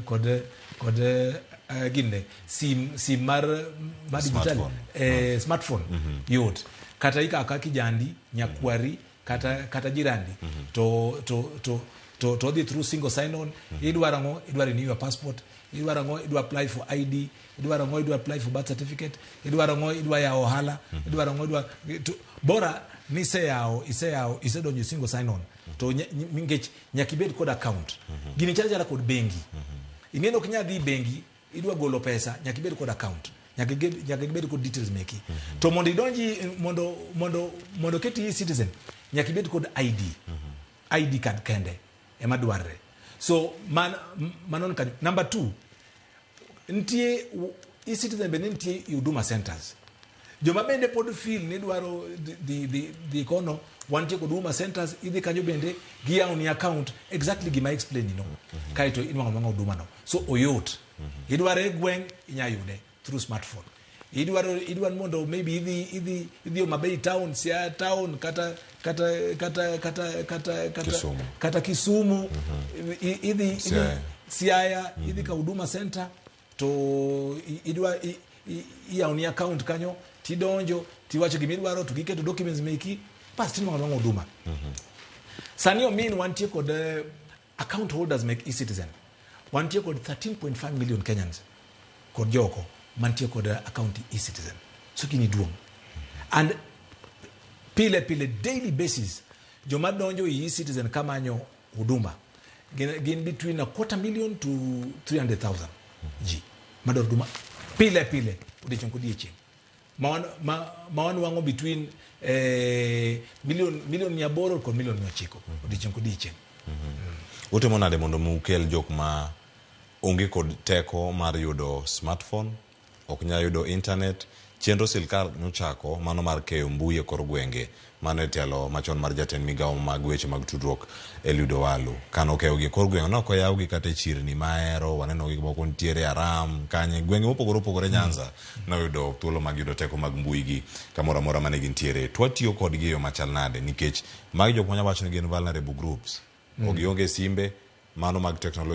kod ginne sim mar digital smartphone yot kata ikaka kijandi nyakwari kata jirandi to odhi through single sign on idwaro renew your passport, idwaro apply for ID, idwaro apply for birth certificate, idwaro ya ohala, idwaro bora isedonjo single sign on to ngech nyakibed kod account gini charge kod bengi ineno kinya dhi bengi idwa golo pesa nyakibed kod account nyakibed kod details meki to mondo idonji mondo keti citizen nyakibed kod ID card kende ema dwarre. So manon kan number 2 ntie citizen be ntie Huduma centers joma bende pod feel ni dwaro the kono wantie kod Huduma centers idhi kanyo bende giyaw ni account exactly gima explain kaito inwango Huduma no so oyot idware gweng inyayude through smartphone idwaro mondo maybe idhi Mabei town, Siaya town kata Kisumu idhi Siaya idhi ka Huduma center to idwa iyaw account kanyo tidonjo tiwacho gimidwaro to giketo documents meki pas tinwango Huduma. Sani omin wantie kod account holders make e-citizen wantie kod 13.5 million Kenyans kod joko mantie kod account e-citizen so kini duong and pile daily basis joma donjo e-citizen kamanyo Huduma gin between 250,000 to 300,000 ji mador Huduma pile odechon kodieche mawan wango between million 800 kod million 900 odechon kodieche. Utemo nade mondo mukel jok ma onge kod teko mar yudo smartphone ok nya yudo internet chenro sirkal nochako mano mar keyo mbui e kor gwenge mano telo machon mar jatend migawo mag weche mag tudruok Eliud Owalo kano keyo gi kor gwenge no ko yawgi kata chirni maero waneno gi moko ntiere Aram kanye gwenge mopogore Nyanza no yudo thuolo mag yudo teko mag mbui gi kamora mora mane gintiere twatiyo kod gi yo machal nade nikech mag jok manya wacho ni gin vulnerable groups ogionge simbe mano mag technology